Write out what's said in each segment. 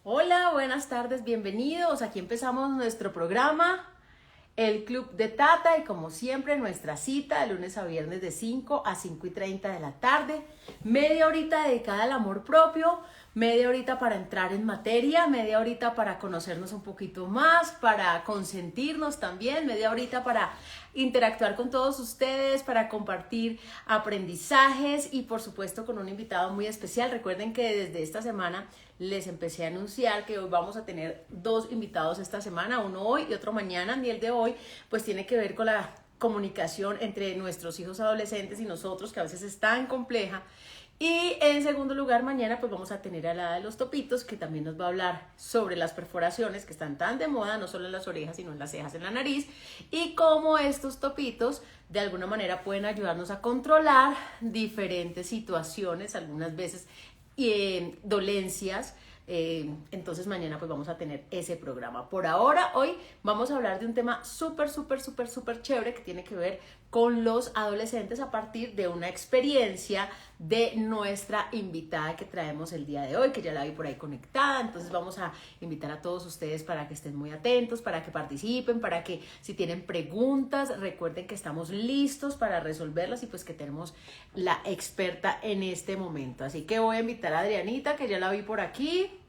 Hola, buenas tardes, bienvenidos. Aquí empezamos nuestro programa, el Club de Tata, y como siempre nuestra cita de lunes a viernes de 5 a 5:30 de la tarde. Media horita dedicada al amor propio, media horita para entrar en materia, media horita para conocernos un poquito más, para consentirnos también, media horita para interactuar con todos ustedes, para compartir aprendizajes y por supuesto con un invitado muy especial. Recuerden que desde esta semana les empecé a anunciar que hoy vamos a tener dos invitados esta semana, uno hoy y otro mañana, y el de hoy pues tiene que ver con la comunicación entre nuestros hijos adolescentes y nosotros, que a veces es tan compleja. Y en segundo lugar, mañana pues vamos a tener a la de los topitos, que también nos va a hablar sobre las perforaciones que están tan de moda, no solo en las orejas, sino en las cejas, en la nariz, y cómo estos topitos de alguna manera pueden ayudarnos a controlar diferentes situaciones, algunas veces dolencias. Entonces mañana pues vamos a tener ese programa. Por ahora, hoy vamos a hablar de un tema súper chévere que tiene que ver con los adolescentes a partir de una experiencia de nuestra invitada que traemos el día de hoy, que ya la vi por ahí conectada. Entonces vamos a invitar a todos ustedes para que estén muy atentos, para que participen, para que si tienen preguntas, recuerden que estamos listos para resolverlas y pues que tenemos la experta en este momento. Así que voy a invitar a Adrianita, que ya la vi por aquí.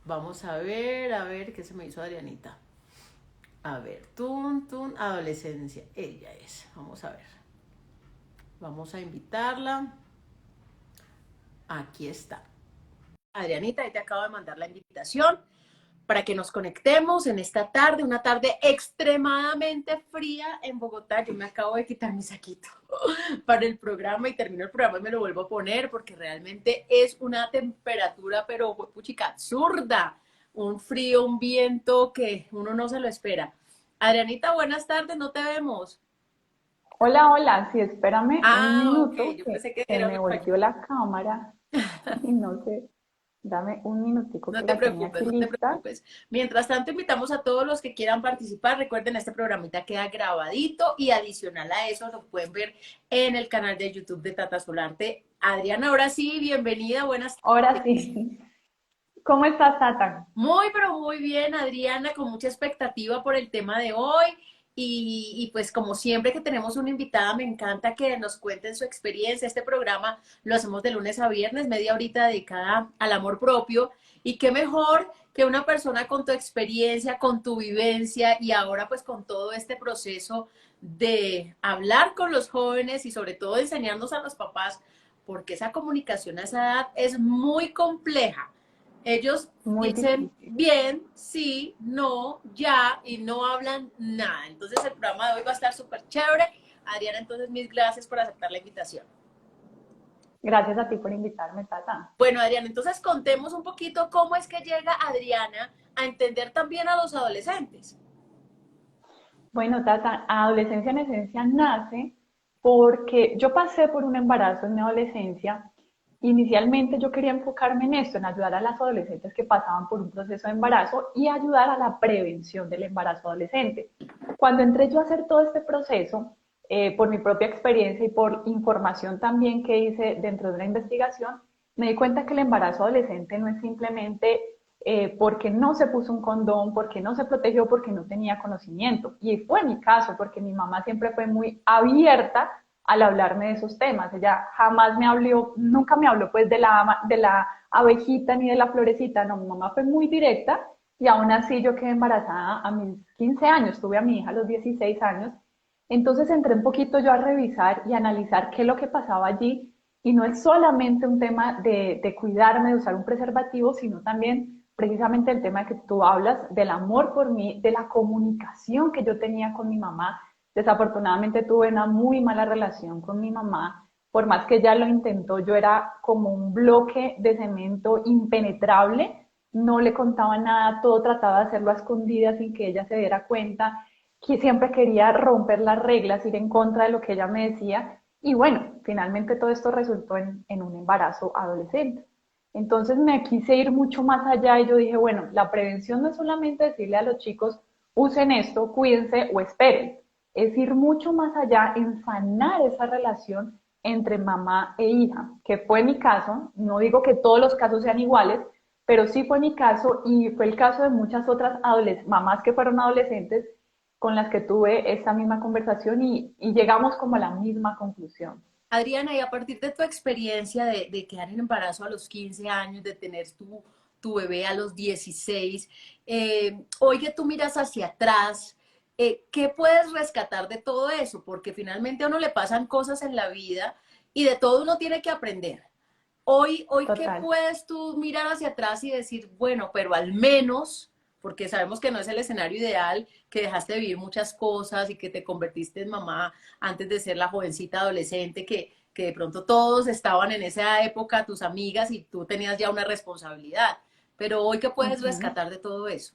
Vamos a ver qué se me hizo Adrianita. A ver, adolescencia. Ella es. Vamos a ver. Vamos a invitarla. Aquí está. Adrianita, ahí te acabo de mandar la invitación para que nos conectemos en esta tarde, una tarde extremadamente fría en Bogotá. Yo me acabo de quitar mi saquito para el programa y termino el programa y me lo vuelvo a poner porque realmente es una temperatura, pero puchica, absurda. Un frío, un viento que uno no se lo espera. Adrianita, buenas tardes, no te vemos. Hola, hola, sí, espérame un Ah, ok, minuto yo que pensé que se era me mi volteó fallita. la cámara y no sé, dame un minutico No que te la tenía aquí preocupes, no te lista. preocupes. Mientras tanto, invitamos a todos los que quieran participar. Recuerden, este programita queda grabadito y adicional a eso lo pueden ver en el canal de YouTube de Tata Solarte. Adriana, ahora sí, bienvenida, buenas Ahora tardes. sí, ¿cómo estás, Tata? Muy, pero muy bien, Adriana, con mucha expectativa por el tema de hoy. Y pues como siempre que tenemos una invitada, me encanta que nos cuenten su experiencia. Este programa lo hacemos de lunes a viernes, media horita dedicada al amor propio. Y qué mejor que una persona con tu experiencia, con tu vivencia y ahora pues con todo este proceso de hablar con los jóvenes y sobre todo enseñarnos a los papás, porque esa comunicación a esa edad es muy compleja. Ellos Muy dicen difícil. bien, sí, no, ya y no hablan nada. Entonces el programa de hoy va a estar súper chévere. Adriana, entonces mil gracias por aceptar la invitación. Gracias a ti por invitarme, Tata. Bueno, Adriana, entonces contemos un poquito cómo es que llega Adriana a entender también a los adolescentes. Bueno, Tata, adolescencia en esencia nace porque yo pasé por un embarazo en mi adolescencia. Inicialmente yo quería enfocarme en esto, en ayudar a las adolescentes que pasaban por un proceso de embarazo y ayudar a la prevención del embarazo adolescente. Cuando entré yo a hacer todo este proceso, por mi propia experiencia y por información también que hice dentro de una investigación, me di cuenta que el embarazo adolescente no es simplemente porque no se puso un condón, porque no se protegió, porque no tenía conocimiento. Y fue mi caso, porque mi mamá siempre fue muy abierta al hablarme de esos temas. Ella jamás me habló, nunca me habló pues de la abejita ni de la florecita, no, mi mamá fue muy directa y aún así yo quedé embarazada a mis 15 años, tuve a mi hija a los 16 años. Entonces entré un poquito yo a revisar y analizar qué es lo que pasaba allí y no es solamente un tema de cuidarme, de usar un preservativo, sino también precisamente el tema que tú hablas del amor por mí, de la comunicación que yo tenía con mi mamá. Desafortunadamente tuve una muy mala relación con mi mamá. Por más que ella lo intentó, yo era como un bloque de cemento impenetrable. No le contaba nada, todo trataba de hacerlo a escondidas sin que ella se diera cuenta, que siempre quería romper las reglas, ir en contra de lo que ella me decía. Y bueno, finalmente todo esto resultó en un embarazo adolescente. Entonces me quise ir mucho más allá y yo dije, bueno, la prevención no es solamente decirle a los chicos, usen esto, cuídense o esperen, es ir mucho más allá en sanar esa relación entre mamá e hija, que fue mi caso, no digo que todos los casos sean iguales, pero sí fue mi caso y fue el caso de muchas otras mamás que fueron adolescentes con las que tuve esta misma conversación y llegamos como a la misma conclusión. Adriana, y a partir de tu experiencia de quedar en embarazo a los 15 años, de tener tu bebé a los 16, hoy que tú miras hacia atrás, ¿qué puedes rescatar de todo eso? Porque finalmente a uno le pasan cosas en la vida y de todo uno tiene que aprender. Hoy, ¿qué Total. puedes tú mirar hacia atrás y decir, bueno, pero al menos, porque sabemos que no es el escenario ideal, que dejaste de vivir muchas cosas y que te convertiste en mamá antes de ser la jovencita adolescente, que de pronto todos estaban en esa época, tus amigas, y tú tenías ya una responsabilidad. Pero hoy, ¿qué puedes Ujú. rescatar de todo eso?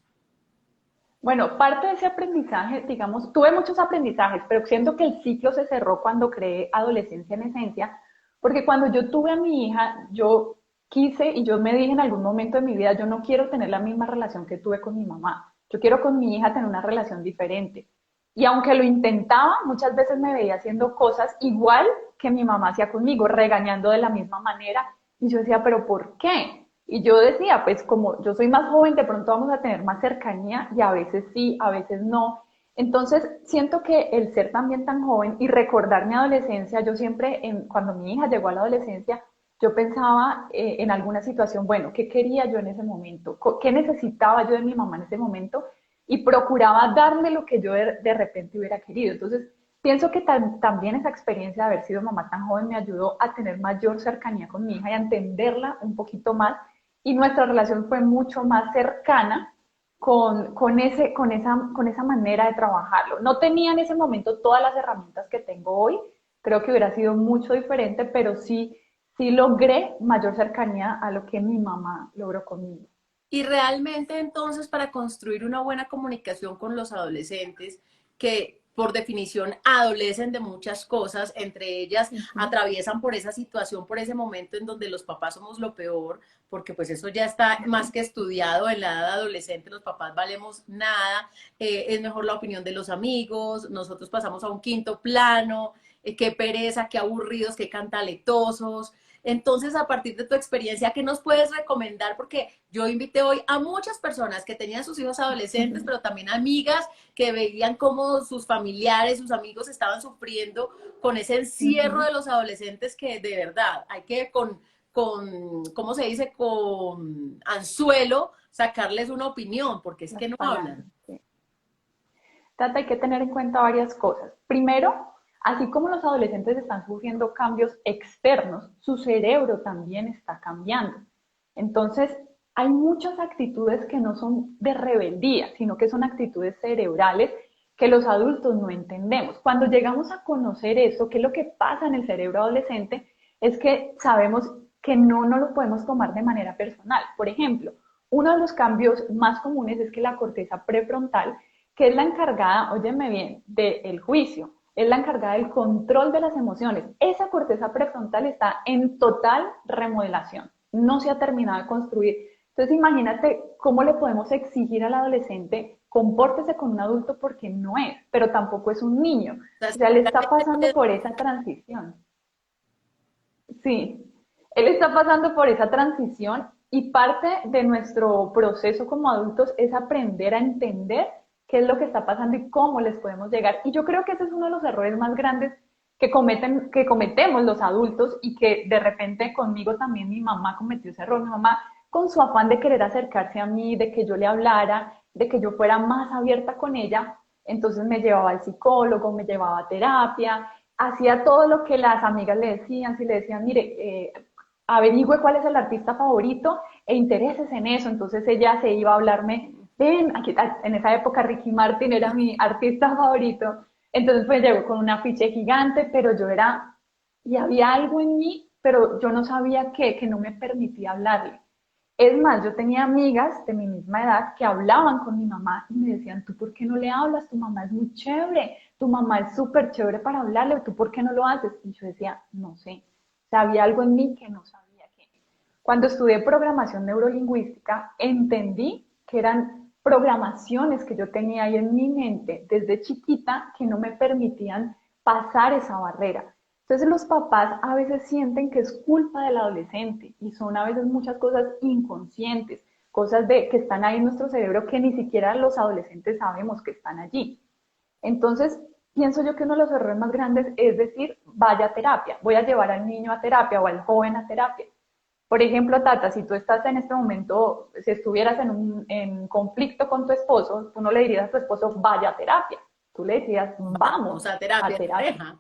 Bueno, parte de ese aprendizaje, digamos, tuve muchos aprendizajes, pero siento que el ciclo se cerró cuando creé Adolescencia en Esencia, porque cuando yo tuve a mi hija, yo quise y yo me dije en algún momento de mi vida, yo no quiero tener la misma relación que tuve con mi mamá, yo quiero con mi hija tener una relación diferente. Y aunque lo intentaba, muchas veces me veía haciendo cosas igual que mi mamá hacía conmigo, regañando de la misma manera, y yo decía, pero ¿por qué? Y yo decía, pues como yo soy más joven, de pronto vamos a tener más cercanía y a veces sí, a veces no. Entonces, siento que el ser también tan joven y recordar mi adolescencia, yo siempre, cuando mi hija llegó a la adolescencia, yo pensaba en alguna situación, bueno, ¿qué quería yo en ese momento? ¿Qué necesitaba yo de mi mamá en ese momento? Y procuraba darle lo que yo de repente hubiera querido. Entonces, pienso que también esa experiencia de haber sido mamá tan joven me ayudó a tener mayor cercanía con mi hija y a entenderla un poquito más y nuestra relación fue mucho más cercana con esa manera de trabajarlo. No tenía en ese momento todas las herramientas que tengo hoy, creo que hubiera sido mucho diferente, pero sí logré mayor cercanía a lo que mi mamá logró conmigo. Y realmente entonces para construir una buena comunicación con los adolescentes, que por definición adolecen de muchas cosas, entre ellas Uh -huh. atraviesan por esa situación, por ese momento en donde los papás somos lo peor, porque pues eso ya está más que estudiado en la edad adolescente, los papás valemos nada, es mejor la opinión de los amigos, nosotros pasamos a un quinto plano, qué pereza, qué aburridos, qué cantaletosos. Entonces, a partir de tu experiencia, ¿qué nos puedes recomendar? Porque yo invité hoy a muchas personas que tenían sus hijos adolescentes, pero también amigas que veían cómo sus familiares, sus amigos estaban sufriendo con ese Uh encierro -huh. de los adolescentes que de verdad hay que ¿cómo se dice? Con anzuelo sacarles una opinión, porque es Las que no palabras. hablan. Sí. Tata, hay que tener en cuenta varias cosas. Primero, así como los adolescentes están sufriendo cambios externos, su cerebro también está cambiando. Entonces, hay muchas actitudes que no son de rebeldía, sino que son actitudes cerebrales que los adultos no entendemos. Cuando llegamos a conocer eso, qué es lo que pasa en el cerebro adolescente, es que sabemos que no lo podemos tomar de manera personal. Por ejemplo, uno de los cambios más comunes es que la corteza prefrontal, que es la encargada, óyeme bien, del juicio, es la encargada del control de las emociones. Esa corteza prefrontal está en total remodelación, no se ha terminado de construir. Entonces imagínate cómo le podemos exigir al adolescente compórtese con un adulto porque no es, pero tampoco es un niño. O sea, él está pasando por esa transición. Sí, él está pasando por esa transición y parte de nuestro proceso como adultos es aprender a entender qué es lo que está pasando y cómo les podemos llegar. Y yo creo que ese es uno de los errores más grandes que cometemos los adultos y que de repente conmigo también mi mamá cometió ese error. Mi mamá con su afán de querer acercarse a mí, de que yo le hablara, de que yo fuera más abierta con ella, entonces me llevaba al psicólogo, me llevaba a terapia, hacía todo lo que las amigas le decían, si le decían, mire, averigüe cuál es el artista favorito e intereses en eso. Entonces ella se iba a hablarme, ven, aquí, en esa época Ricky Martin era mi artista favorito. Entonces pues llegó con un afiche gigante, pero yo era, y había algo en mí, pero yo no sabía qué, que no me permitía hablarle. Es más, yo tenía amigas de mi misma edad que hablaban con mi mamá y me decían, ¿tú por qué no le hablas? Tu mamá es muy chévere, tu mamá es súper chévere para hablarle, ¿tú por qué no lo haces? Y yo decía, no sé, o sea, había algo en mí que no sabía qué. Cuando estudié programación neurolingüística, entendí que eran programaciones que yo tenía ahí en mi mente desde chiquita que no me permitían pasar esa barrera. Entonces los papás a veces sienten que es culpa del adolescente y son a veces muchas cosas inconscientes. cosas que están ahí en nuestro cerebro que ni siquiera los adolescentes sabemos que están allí. Entonces, pienso yo que uno de los errores más grandes es decir, vaya a terapia, voy a llevar al niño a terapia o al joven a terapia. Por ejemplo, Tata, si tú estás en este momento, si estuvieras en conflicto con tu esposo, tú no le dirías a tu esposo, vaya a terapia. Tú le dirías, Vamos vamos a a terapia de terapia. pareja.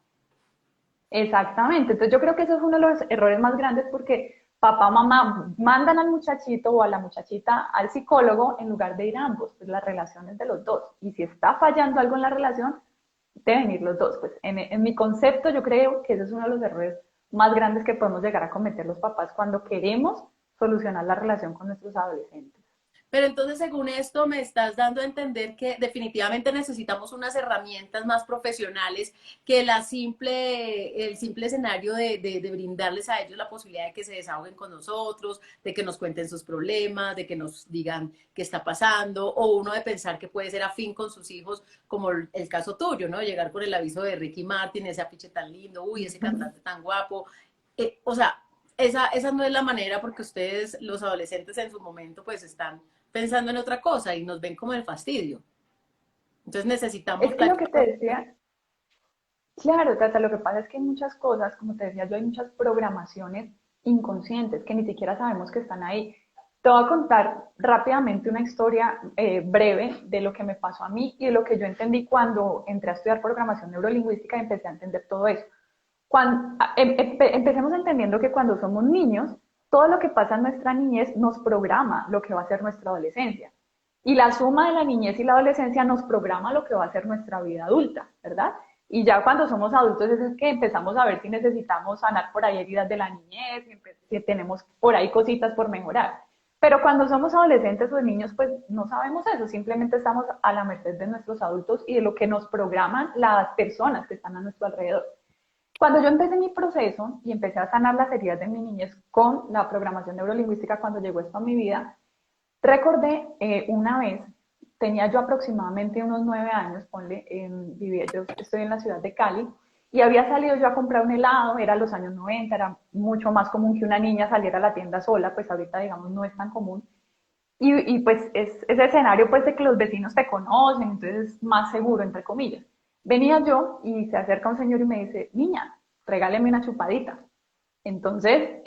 Exactamente. Entonces yo creo que eso es uno de los errores más grandes porque papá, mamá mandan al muchachito o a la muchachita al psicólogo en lugar de ir a ambos, pues las relaciones de los dos. Y si está fallando algo en la relación, deben ir los dos. Pues en mi concepto yo creo que ese es uno de los errores más grandes que podemos llegar a cometer los papás cuando queremos solucionar la relación con nuestros adolescentes. Pero entonces, según esto, me estás dando a entender que definitivamente necesitamos unas herramientas más profesionales que el simple escenario de brindarles a ellos la posibilidad de que se desahoguen con nosotros, de que nos cuenten sus problemas, de que nos digan qué está pasando, o uno de pensar que puede ser afín con sus hijos, como el caso tuyo, ¿no? Llegar con el aviso de Ricky Martin, ese afiche tan lindo, uy, ese cantante tan guapo. O sea, esa no es la manera porque ustedes, los adolescentes en su momento, pues están pensando en otra cosa y nos ven como el fastidio. Entonces necesitamos Es que lo que te plática. decía, claro, Tata, lo que pasa es que hay muchas cosas, como te decía yo, hay muchas programaciones inconscientes que ni siquiera sabemos que están ahí. Te voy a contar rápidamente una historia breve de lo que me pasó a mí y de lo que yo entendí cuando entré a estudiar programación neurolingüística y empecé a entender todo eso. Empecemos entendiendo que cuando somos niños, todo lo que pasa en nuestra niñez nos programa lo que va a ser nuestra adolescencia. Y la suma de la niñez y la adolescencia nos programa lo que va a ser nuestra vida adulta, ¿verdad? Y ya cuando somos adultos es que empezamos a ver si necesitamos sanar por ahí heridas de la niñez, si tenemos por ahí cositas por mejorar. Pero cuando somos adolescentes o niños, pues no sabemos eso, simplemente estamos a la merced de nuestros adultos y de lo que nos programan las personas que están a nuestro alrededor. Cuando yo empecé mi proceso y empecé a sanar las heridas de mi niñez con la programación neurolingüística, cuando llegó esto a mi vida, recordé una vez, tenía yo aproximadamente unos 9 años, ponle, yo estoy en la ciudad de Cali, y había salido yo a comprar un helado, era los años 90, era mucho más común que una niña saliera a la tienda sola, pues ahorita digamos no es tan común, y pues es ese escenario pues de que los vecinos te conocen, entonces es más seguro, entre comillas. Venía yo y se acerca un señor y me dice, niña, regáleme una chupadita. Entonces,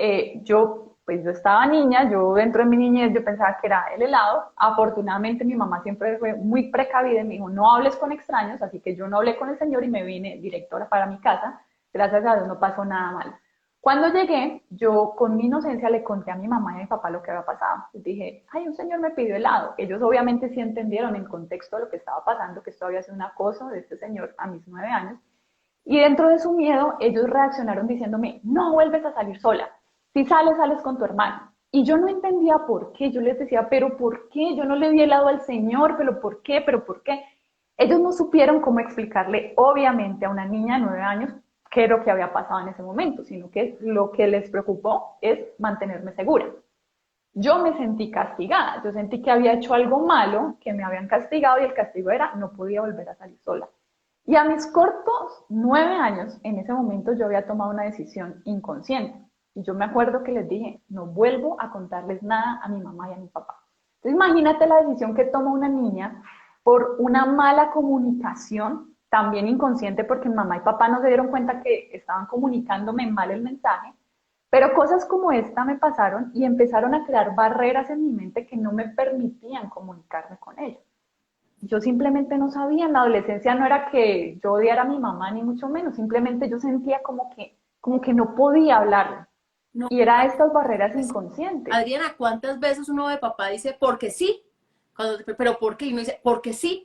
pues yo estaba niña, yo dentro de mi niñez yo pensaba que era el helado. Afortunadamente mi mamá siempre fue muy precavida y me dijo, no hables con extraños, así que yo no hablé con el señor y me vine directo para mi casa. Gracias a Dios no pasó nada mal. Cuando llegué, yo con mi inocencia le conté a mi mamá y a mi papá lo que había pasado. Les dije, ay, un señor me pidió helado. Ellos obviamente sí entendieron el contexto de lo que estaba pasando, que esto había sido un acoso de este señor a mis 9 años. Y dentro de su miedo, ellos reaccionaron diciéndome, no vuelves a salir sola. Si sales, sales con tu hermano. Y yo no entendía por qué. Yo les decía, pero ¿por qué? Yo no le di helado al Señor, pero ¿por qué? ¿Pero por qué? Ellos no supieron cómo explicarle, obviamente, a una niña de 9 años qué es lo que había pasado en ese momento, sino que lo que les preocupó es mantenerme segura. Yo me sentí castigada, yo sentí que había hecho algo malo, que me habían castigado y el castigo era no podía volver a salir sola. Y a mis cortos 9 años, en ese momento yo había tomado una decisión inconsciente. Y yo me acuerdo que les dije, no vuelvo a contarles nada a mi mamá y a mi papá. Entonces imagínate la decisión que toma una niña por una mala comunicación, también inconsciente porque mi mamá y papá no se dieron cuenta que estaban comunicándome mal el mensaje. Pero cosas como esta me pasaron y empezaron a crear barreras en mi mente que no me permitían comunicarme con ellos. Yo simplemente no sabía, en la adolescencia no era que yo odiara a mi mamá ni mucho menos, simplemente yo sentía como que no podía hablarle. No, Y era estas barreras inconscientes. Adriana, ¿cuántas veces uno de papá dice porque sí? Pero ¿por qué? Y uno dice, porque sí.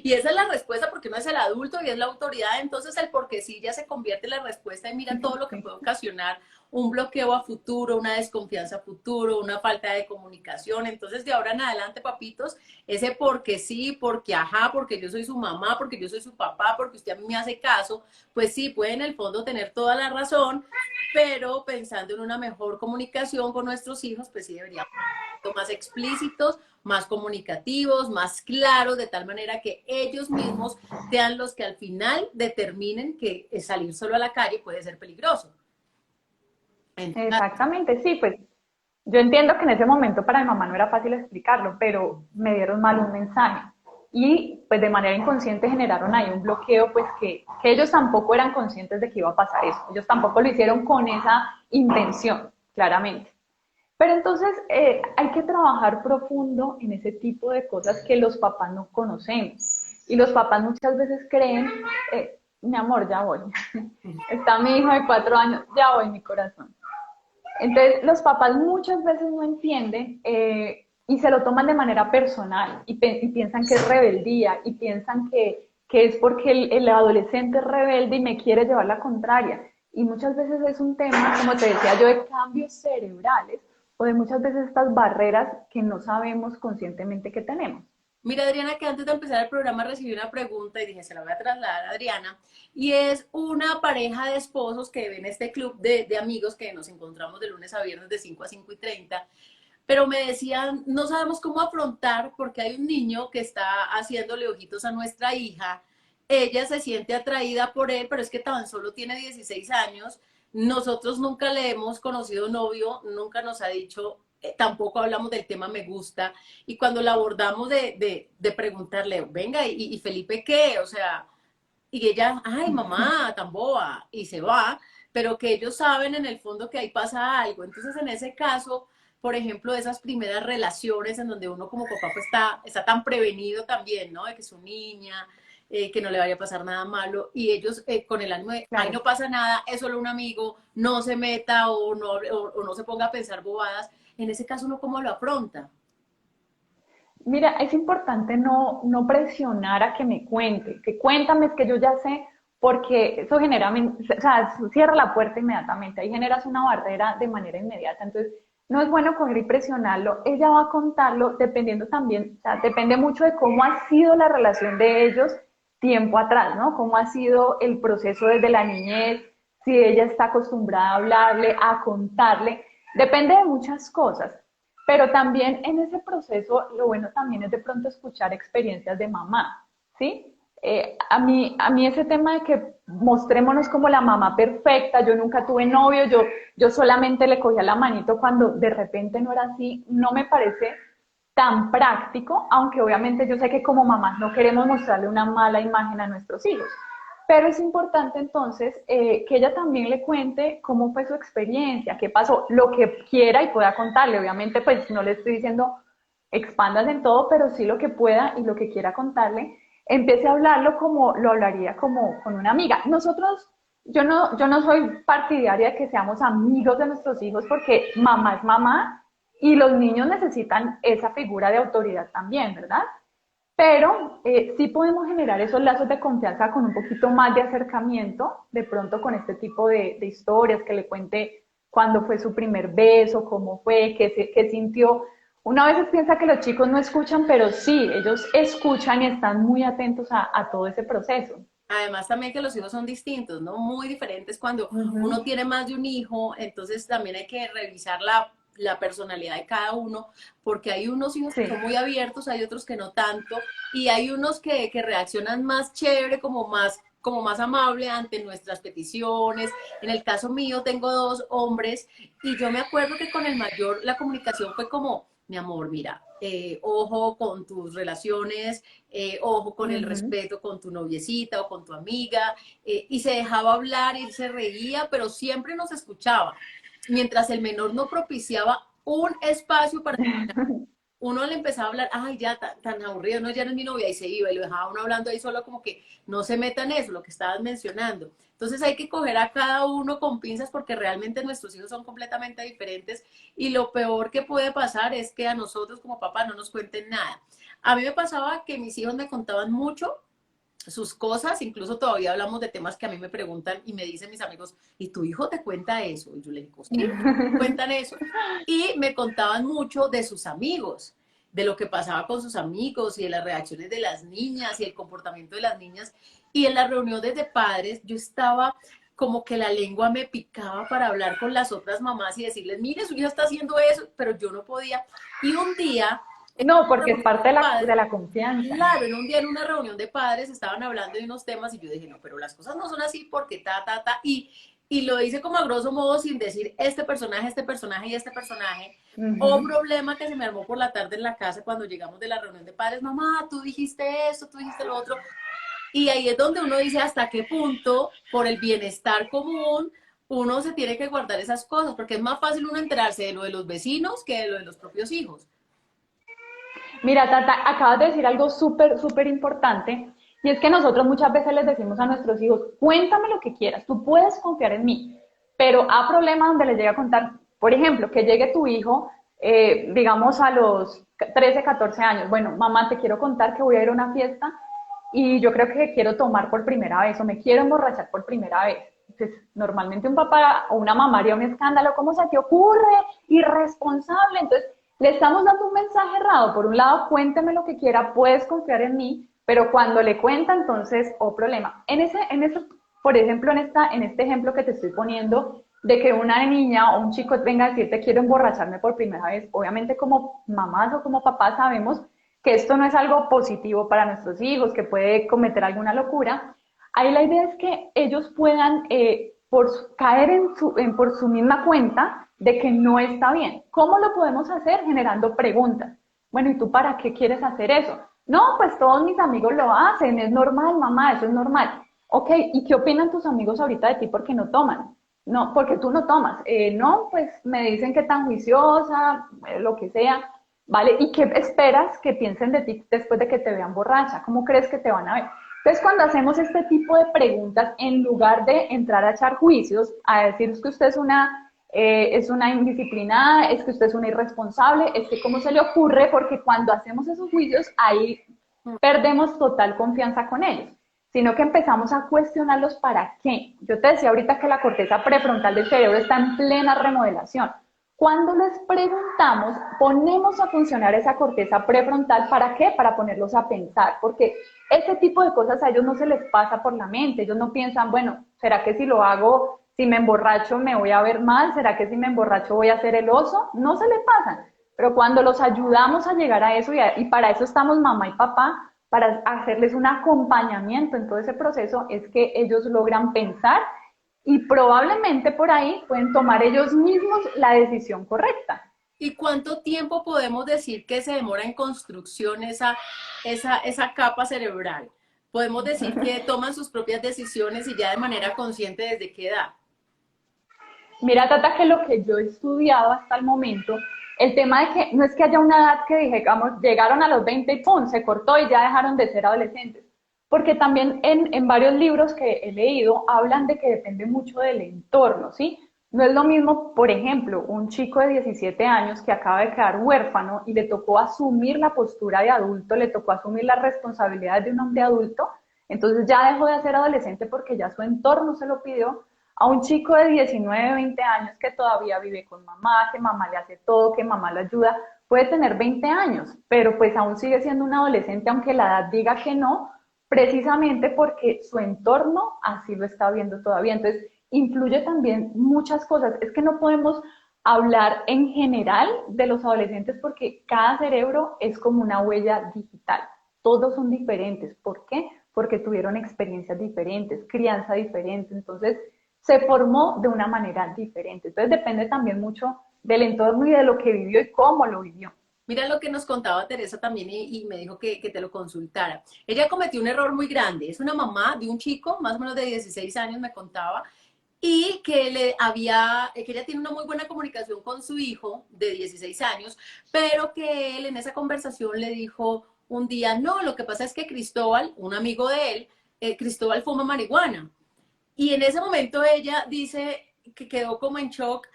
Y esa es la respuesta porque uno es el adulto y es la autoridad. Entonces el porque sí ya se convierte en la respuesta y mira todo lo que puede ocasionar un bloqueo a futuro, una desconfianza a futuro, una falta de comunicación. Entonces de ahora en adelante, papitos, ese porque sí, porque ajá, porque yo soy su mamá, porque yo soy su papá, porque usted a mí me hace caso, pues sí, puede en el fondo tener toda la razón, pero pensando en una mejor comunicación con nuestros hijos, pues sí deberíamos ser más explícitos, más comunicativos, más claros, de tal manera que ellos mismos sean los que al final determinen que salir solo a la calle puede ser peligroso. Entonces, Exactamente, sí, pues Yo entiendo que en ese momento para mi mamá no era fácil explicarlo, pero me dieron mal un mensaje. Y pues de manera inconsciente generaron ahí un bloqueo, pues que ellos tampoco eran conscientes de que iba a pasar eso. Ellos tampoco lo hicieron con esa intención, claramente. Pero entonces hay que trabajar profundo en ese tipo de cosas que los papás no conocemos. Y los papás muchas veces creen, mi amor, ya voy. Está mi hijo de 4 años, ya voy, mi corazón. Entonces, los papás muchas veces no entienden y se lo toman de manera personal y piensan que es rebeldía y piensan que es porque el adolescente es rebelde y me quiere llevar la contraria. Y muchas veces es un tema, como te decía yo, de cambios cerebrales o de muchas veces estas barreras que no sabemos conscientemente que tenemos. Mira, Adriana, que antes de empezar el programa recibí una pregunta y dije, se la voy a trasladar a Adriana. Y es una pareja de esposos que ven este club de amigos que nos encontramos de lunes a viernes de 5 a 5:30. Pero me decían, no sabemos cómo afrontar porque hay un niño que está haciéndole ojitos a nuestra hija. Ella se siente atraída por él, pero es que tan solo tiene 16 años. Nosotros nunca le hemos conocido novio, nunca nos ha dicho, tampoco hablamos del tema me gusta. Y cuando la abordamos de preguntarle, venga, ¿y Felipe qué? O sea, y ella, ay, mamá, tan boba, y se va, pero que ellos saben en el fondo que ahí pasa algo. Entonces, en ese caso, por ejemplo, esas primeras relaciones en donde uno como papá pues está tan prevenido también, ¿no? De que su niña, que no le vaya a pasar nada malo, y ellos con el ánimo de, ay, Claro. no pasa nada, es solo un amigo, no se meta o no se ponga a pensar bobadas. En ese caso, ¿uno cómo lo afronta? Mira, es importante no presionar a que me cuente, que cuéntame, es que yo ya sé, porque eso genera, o sea, cierra la puerta inmediatamente, ahí generas una barrera de manera inmediata, entonces no es bueno coger y presionarlo, ella va a contarlo dependiendo también, o sea, depende mucho de cómo ha sido la relación de ellos tiempo atrás, ¿no? Cómo ha sido el proceso desde la niñez, si ella está acostumbrada a hablarle, a contarle, depende de muchas cosas. Pero también en ese proceso, lo bueno también es de pronto escuchar experiencias de mamá, ¿sí? A mí ese tema de que mostrémonos como la mamá perfecta, yo nunca tuve novio, yo solamente le cogía la manito cuando de repente no era así, no me parece tan práctico, aunque obviamente yo sé que como mamás no queremos mostrarle una mala imagen a nuestros hijos. Pero es importante entonces que ella también le cuente cómo fue su experiencia, qué pasó, lo que quiera y pueda contarle. Obviamente, pues no le estoy diciendo expandas en todo, pero sí lo que pueda y lo que quiera contarle. Empiece a hablarlo como lo hablaría como con una amiga. Nosotros, yo no soy partidaria de que seamos amigos de nuestros hijos porque mamá es mamá y los niños necesitan esa figura de autoridad también, ¿verdad? Pero sí podemos generar esos lazos de confianza con un poquito más de acercamiento, de pronto con este tipo de historias, que le cuente cuándo fue su primer beso, cómo fue, qué sintió. Una a veces piensa que los chicos no escuchan, pero sí, ellos escuchan y están muy atentos a todo ese proceso. Además también que los hijos son distintos, ¿no? Muy diferentes cuando uno Ujú. tiene más de un hijo, entonces también hay que revisar la personalidad de cada uno, porque hay unos hijos que Sí. son muy abiertos, hay otros que no tanto, y hay unos que reaccionan más chévere, como más amable ante nuestras peticiones. En el caso mío tengo dos hombres y yo me acuerdo que con el mayor la comunicación fue como, mi amor, mira, ojo con tus relaciones, ojo con el Ujú. respeto con tu noviecita o con tu amiga, y se dejaba hablar y él se reía, pero siempre nos escuchaba. Mientras el menor no propiciaba un espacio para uno le empezaba a hablar, ay, ya tan aburrido, no, ya no es mi novia, y se iba y lo dejaba uno hablando ahí solo como que no se meta en eso, lo que estabas mencionando. Entonces hay que coger a cada uno con pinzas porque realmente nuestros hijos son completamente diferentes y lo peor que puede pasar es que a nosotros como papá no nos cuenten nada. A mí me pasaba que mis hijos me contaban mucho sus cosas, incluso todavía hablamos de temas que a mí me preguntan y me dicen mis amigos, ¿y tu hijo te cuenta eso? Y yo le digo, sí, cuentan eso. Y me contaban mucho de sus amigos, de lo que pasaba con sus amigos y de las reacciones de las niñas y el comportamiento de las niñas. Y en las reuniones de padres yo estaba como que la lengua me picaba para hablar con las otras mamás y decirles, mire, su hija está haciendo eso, pero yo no podía. Y un día, en No, una porque es reunión parte de padres, de la confianza. claro, en una reunión de padres estaban hablando de unos temas y yo dije, no, pero las cosas no son así porque ta, ta, ta. Y y lo dice como a grosso modo sin decir este personaje y este personaje. O Ujú. problema que se me armó por la tarde en la casa cuando llegamos de la reunión de padres, mamá, tú dijiste esto, tú dijiste lo otro. Y ahí es donde uno dice hasta qué punto, por el bienestar común, uno se tiene que guardar esas cosas, porque es más fácil uno enterarse de lo de los vecinos que de lo de los propios hijos. Mira, Tata, acabas de decir algo súper, súper importante, y es que nosotros muchas veces les decimos a nuestros hijos, cuéntame lo que quieras, tú puedes confiar en mí, pero hay problemas donde les llega a contar, por ejemplo, que llegue tu hijo, digamos a los 13, 14 años, bueno, mamá, te quiero contar que voy a ir a una fiesta y yo creo que quiero tomar por primera vez o me quiero emborrachar por primera vez. Entonces, normalmente un papá o una mamá haría un escándalo, ¿cómo se te ocurre? Irresponsable. Entonces, le estamos dando un mensaje errado. Por un lado, cuénteme lo que quiera, puedes confiar en mí, pero cuando le cuenta, entonces, problema. Por ejemplo, en este ejemplo que te estoy poniendo, de que una niña o un chico venga a decirte quiero emborracharme por primera vez, obviamente como mamás o como papás sabemos que esto no es algo positivo para nuestros hijos, que puede cometer alguna locura. Ahí la idea es que ellos puedan caer por su misma cuenta de que no está bien. ¿Cómo lo podemos hacer? Generando preguntas. Bueno, ¿y tú para qué quieres hacer eso? No, pues todos mis amigos lo hacen, es normal, mamá, eso es normal. Ok, ¿y qué opinan tus amigos ahorita de ti porque no toman? No, porque tú no tomas. No, pues me dicen que tan juiciosa, lo que sea. ¿Vale? ¿Y qué esperas que piensen de ti después de que te vean borracha? ¿Cómo crees que te van a ver? Entonces, cuando hacemos este tipo de preguntas, en lugar de entrar a echar juicios, a decir es que usted es una indisciplinada, es que usted es una irresponsable, es que cómo se le ocurre, porque cuando hacemos esos juicios, ahí perdemos total confianza con ellos, sino que empezamos a cuestionarlos para qué. Yo te decía ahorita que la corteza prefrontal del cerebro está en plena remodelación. Cuando les preguntamos, ponemos a funcionar esa corteza prefrontal, ¿para qué? Para ponerlos a pensar, porque ese tipo de cosas a ellos no se les pasa por la mente, ellos no piensan, bueno, ¿será que si lo hago, si me emborracho me voy a ver mal? ¿Será que si me emborracho voy a ser el oso? No se le pasan, pero cuando los ayudamos a llegar a eso, y para eso estamos mamá y papá, para hacerles un acompañamiento en todo ese proceso, es que ellos logran pensar y probablemente por ahí pueden tomar ellos mismos la decisión correcta. ¿Y cuánto tiempo podemos decir que se demora en construcción esa capa cerebral? Podemos decir que toman sus propias decisiones y ya de manera consciente desde qué edad. Mira, Tata, que lo que yo he estudiado hasta el momento, el tema de que no es que haya una edad que digamos, llegaron a los 20 y pum, se cortó y ya dejaron de ser adolescentes. Porque también en varios libros que he leído hablan de que depende mucho del entorno, ¿sí? No es lo mismo, por ejemplo, un chico de 17 años que acaba de quedar huérfano y le tocó asumir la postura de adulto, le tocó asumir las responsabilidades de un hombre adulto, entonces ya dejó de ser adolescente porque ya su entorno se lo pidió, a un chico de 19, 20 años que todavía vive con mamá, que mamá le hace todo, que mamá lo ayuda, puede tener 20 años, pero pues aún sigue siendo un adolescente aunque la edad diga que no, precisamente porque su entorno así lo está viendo todavía. Entonces, influye también muchas cosas. Es que no podemos hablar en general de los adolescentes porque cada cerebro es como una huella digital. Todos son diferentes. ¿Por qué? Porque tuvieron experiencias diferentes, crianza diferente. Entonces, se formó de una manera diferente. Entonces, depende también mucho del entorno y de lo que vivió y cómo lo vivió. Mira lo que nos contaba Teresa también y me dijo que te lo consultara. Ella cometió un error muy grande. Es una mamá de un chico, más o menos de 16 años, me contaba, y que ella tiene una muy buena comunicación con su hijo de 16 años, pero que él en esa conversación le dijo un día, no, lo que pasa es que Cristóbal, un amigo de él, Cristóbal fuma marihuana. Y en ese momento ella dice que quedó como en shock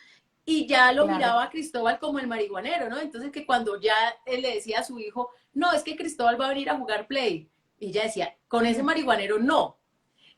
y ya lo Claro. miraba a Cristóbal como el marihuanero, ¿no? Entonces que cuando ya él le decía a su hijo, no, es que Cristóbal va a venir a jugar play, y ella decía, con ese marihuanero no.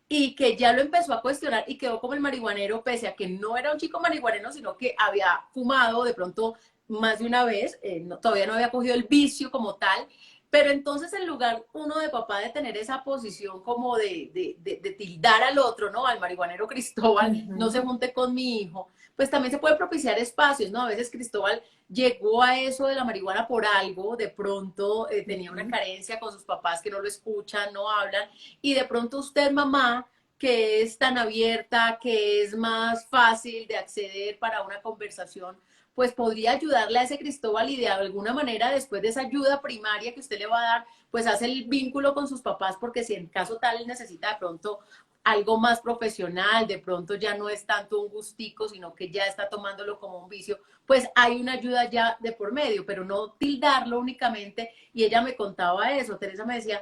Y que ya lo empezó a cuestionar y quedó como el marihuanero, pese a que no era un chico marihuanero, sino que había fumado de pronto más de una vez, todavía no había cogido el vicio como tal, pero entonces en lugar uno de papá de tener esa posición como de tildar al otro, ¿no? Al marihuanero Uh Cristóbal, no se -huh. junte con mi hijo, pues también se puede propiciar espacios, ¿no? A veces Cristóbal llegó a eso de la marihuana por algo, de pronto Uh tenía una -huh. carencia con sus papás que no lo escuchan, no hablan, y de pronto usted, mamá, que es tan abierta, que es más fácil de acceder para una conversación, pues podría ayudarle a ese Cristóbal y de alguna manera después de esa ayuda primaria que usted le va a dar, pues hace el vínculo con sus papás, porque si en caso tal él necesita de pronto algo más profesional, de pronto ya no es tanto un gustico, sino que ya está tomándolo como un vicio, pues hay una ayuda ya de por medio, pero no tildarlo únicamente. Y ella me contaba eso, Teresa me decía,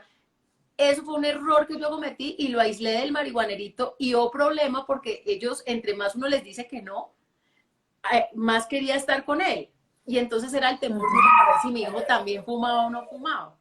eso fue un error que yo cometí y lo aislé del marihuanerito y hubo problema porque ellos, entre más uno les dice que no, más quería estar con él. Y entonces era el temor de saber si mi hijo también fumaba o no fumaba.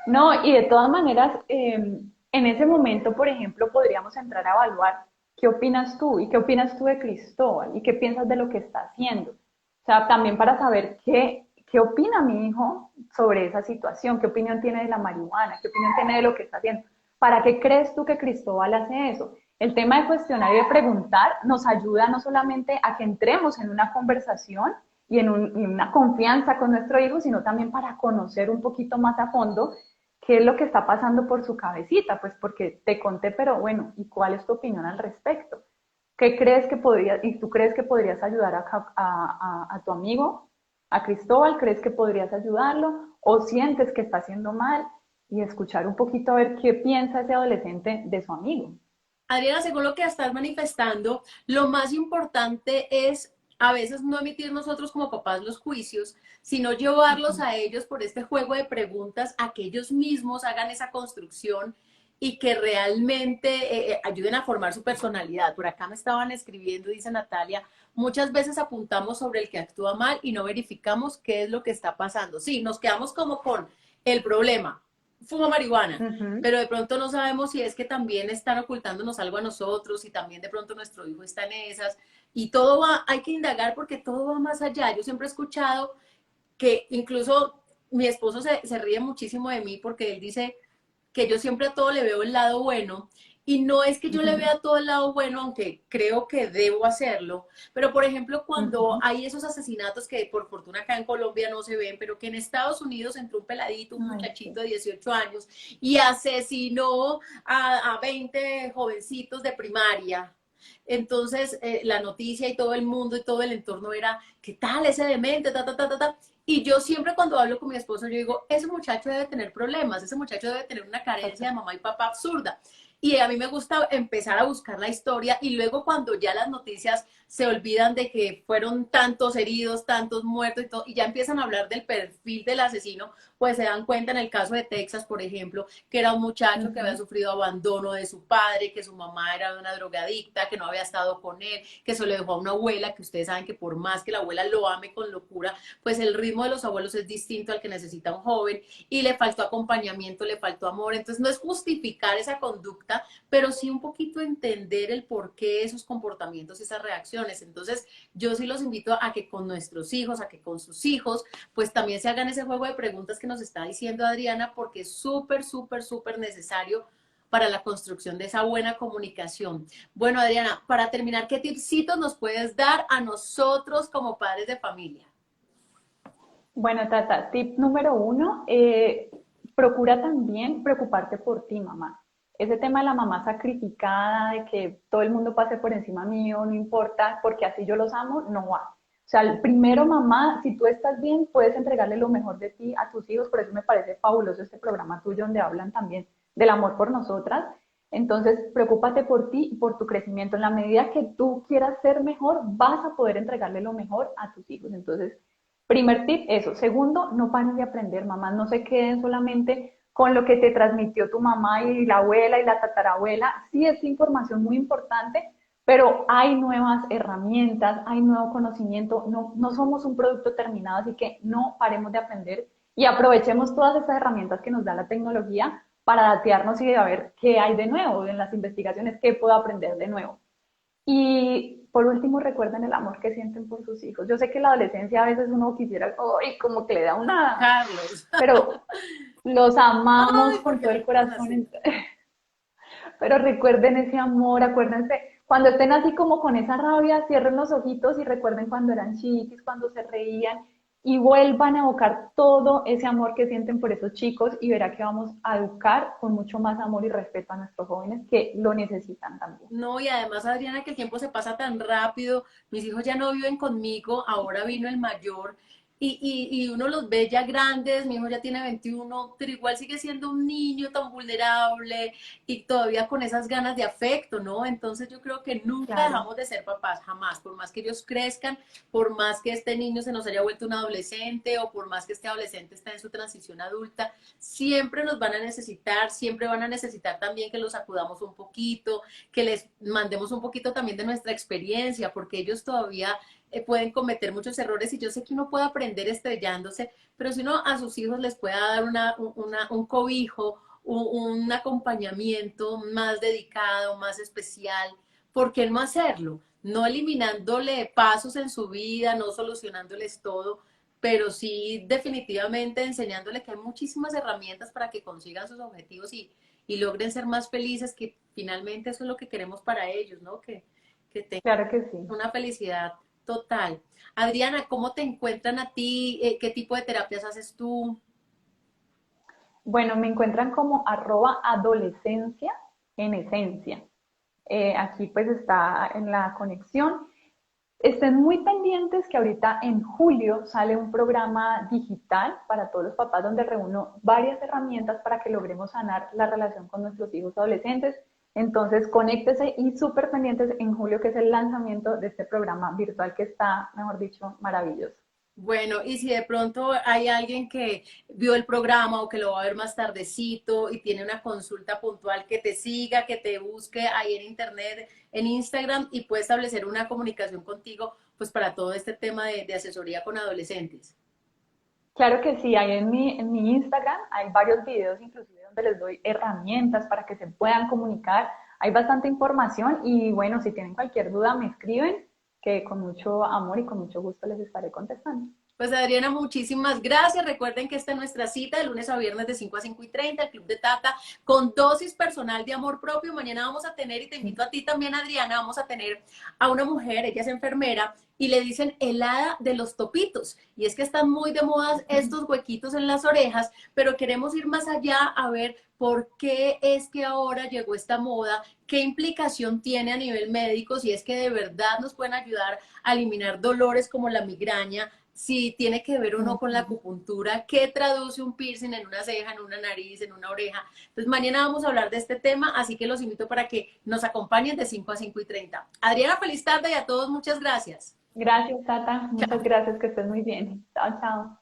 No, y de todas maneras, en ese momento, por ejemplo, podríamos entrar a evaluar qué opinas tú y qué opinas tú de Cristóbal y qué piensas de lo que está haciendo. O sea, también para saber qué opina mi hijo sobre esa situación, qué opinión tiene de la marihuana, qué opinión tiene de lo que está haciendo. ¿Para qué crees tú que Cristóbal hace eso? El tema de cuestionar y de preguntar nos ayuda no solamente a que entremos en una conversación y en una confianza con nuestro hijo, sino también para conocer un poquito más a fondo qué es lo que está pasando por su cabecita, pues porque te conté, pero bueno, ¿y cuál es tu opinión al respecto? ¿Qué crees que podrías, y tú crees que podrías ayudar a tu amigo, a Cristóbal? ¿Crees que podrías ayudarlo? ¿O sientes que está haciendo mal? Y escuchar un poquito a ver qué piensa ese adolescente de su amigo. Adriana, según lo que estás manifestando, lo más importante es a veces no emitir nosotros como papás los juicios, sino llevarlos a ellos por este juego de preguntas a que ellos mismos hagan esa construcción y que realmente ayuden a formar su personalidad. Por acá me estaban escribiendo, dice Natalia, muchas veces apuntamos sobre el que actúa mal y no verificamos qué es lo que está pasando. Sí, nos quedamos como con el problema, fuma marihuana, Ujú. pero de pronto no sabemos si es que también están ocultándonos algo a nosotros y también de pronto nuestro hijo está en esas y todo va, hay que indagar porque todo va más allá. Yo siempre he escuchado que incluso mi esposo se ríe muchísimo de mí porque él dice que yo siempre a todo le veo el lado bueno. Y no es que yo le vea todo el lado bueno, aunque creo que debo hacerlo, pero por ejemplo, cuando Ujú. hay esos asesinatos que por fortuna acá en Colombia no se ven, pero que en Estados Unidos entró un peladito, un Ay, muchachito sí. de 18 años y asesinó a 20 jovencitos de primaria. Entonces, la noticia y todo el mundo y todo el entorno era, ¿qué tal ese demente? Ta, ta, ta, ta, ta. Y yo siempre cuando hablo con mi esposo, yo digo, ese muchacho debe tener problemas, ese muchacho debe tener una carencia Total. de mamá y papá absurda. Y a mí me gusta empezar a buscar la historia y luego cuando ya las noticias se olvidan de que fueron tantos heridos, tantos muertos y todo, y ya empiezan a hablar del perfil del asesino, pues se dan cuenta en el caso de Texas, por ejemplo, que era un muchacho que había Ujú. sufrido abandono de su padre, que su mamá era una drogadicta, que no había estado con él, que se lo dejó a una abuela, que ustedes saben que por más que la abuela lo ame con locura, pues el ritmo de los abuelos es distinto al que necesita un joven y le faltó acompañamiento, le faltó amor. Entonces no es justificar esa conducta, pero sí un poquito entender el porqué de esos comportamientos y esas reacciones. Entonces yo sí los invito a que con nuestros hijos, a que con sus hijos, pues también se hagan ese juego de preguntas que nos está diciendo Adriana, porque es súper, súper, súper necesario para la construcción de esa buena comunicación. Bueno, Adriana, para terminar, ¿qué tipsitos nos puedes dar a nosotros como padres de familia? Bueno, Tata, tip número uno, procura también preocuparte por ti, mamá. Ese tema de la mamá sacrificada, de que todo el mundo pase por encima mío, no importa, porque así yo los amo, no va. O sea, el primero, mamá, si tú estás bien, puedes entregarle lo mejor de ti a tus hijos. Por eso me parece fabuloso este programa tuyo donde hablan también del amor por nosotras. Entonces, preocúpate por ti y por tu crecimiento. En la medida que tú quieras ser mejor, vas a poder entregarle lo mejor a tus hijos. Entonces, primer tip, eso. Segundo, no pares de aprender, mamás. No se queden solamente con lo que te transmitió tu mamá y la abuela y la tatarabuela. Sí es información muy importante, pero hay nuevas herramientas, hay nuevo conocimiento. No, no somos un producto terminado, así que no paremos de aprender y aprovechemos todas esas herramientas que nos da la tecnología para datearnos y a ver qué hay de nuevo en las investigaciones, qué puedo aprender de nuevo. Y por último, recuerden el amor que sienten por sus hijos. Yo sé que en la adolescencia a veces uno quisiera, ¡ay! Como que le da una... Carlos. Pero los amamos Ay, con ¿por qué todo me el ponen corazón. así? Pero recuerden ese amor, acuérdense, cuando estén así como con esa rabia, cierren los ojitos y recuerden cuando eran chiquis, cuando se reían y vuelvan a evocar todo ese amor que sienten por esos chicos y verá que vamos a educar con mucho más amor y respeto a nuestros jóvenes que lo necesitan también. No, y además, Adriana, que el tiempo se pasa tan rápido, mis hijos ya no viven conmigo, ahora vino el mayor, y uno los ve ya grandes, mi hijo ya tiene 21, pero igual sigue siendo un niño tan vulnerable y todavía con esas ganas de afecto, ¿no? Entonces yo creo que nunca Claro. dejamos de ser papás, jamás, por más que ellos crezcan, por más que este niño se nos haya vuelto un adolescente o por más que este adolescente esté en su transición adulta, siempre nos van a necesitar, siempre van a necesitar también que los acudamos un poquito, que les mandemos un poquito también de nuestra experiencia, porque ellos todavía pueden cometer muchos errores y yo sé que uno puede aprender estrellándose, pero si uno a sus hijos les puede dar un cobijo, un acompañamiento más dedicado, más especial, ¿por qué no hacerlo? No eliminándole pasos en su vida, no solucionándoles todo, pero sí definitivamente enseñándole que hay muchísimas herramientas para que consigan sus objetivos y logren ser más felices, que finalmente eso es lo que queremos para ellos, ¿no? Que tengan Claro que sí. una felicidad total. Adriana, ¿cómo te encuentran a ti? ¿Qué tipo de terapias haces tú? Bueno, me encuentran como @adolescencia en esencia. Aquí pues está en la conexión. Estén muy pendientes que ahorita en julio sale un programa digital para todos los papás donde reúno varias herramientas para que logremos sanar la relación con nuestros hijos adolescentes. Entonces, conéctese y súper pendientes en julio, que es el lanzamiento de este programa virtual que está, mejor dicho, maravilloso. Bueno, y si de pronto hay alguien que vio el programa o que lo va a ver más tardecito y tiene una consulta puntual, que te siga, que te busque ahí en internet, en Instagram y puede establecer una comunicación contigo, pues para todo este tema de asesoría con adolescentes. Claro que sí, hay en mi Instagram, hay varios videos inclusive donde les doy herramientas para que se puedan comunicar. Hay bastante información y bueno, si tienen cualquier duda me escriben, que con mucho amor y con mucho gusto les estaré contestando. Pues Adriana, muchísimas gracias. Recuerden que esta es nuestra cita de lunes a viernes de 5 a 5:30, el Club de Tata, con dosis personal de amor propio. Mañana vamos a tener, y te invito a ti también, Adriana, vamos a tener a una mujer, ella es enfermera, y le dicen el hada de los topitos. Y es que están muy de moda estos huequitos en las orejas, pero queremos ir más allá a ver por qué es que ahora llegó esta moda, qué implicación tiene a nivel médico, si es que de verdad nos pueden ayudar a eliminar dolores como la migraña, si tiene que ver o no con la Ujú. acupuntura, qué traduce un piercing en una ceja, en una nariz, en una oreja. Entonces mañana vamos a hablar de este tema, así que los invito para que nos acompañen de 5 a 5:30. Adriana, feliz tarde y a todos muchas gracias. Gracias, Tata. Muchas gracias, que estés muy bien. Chao, chao.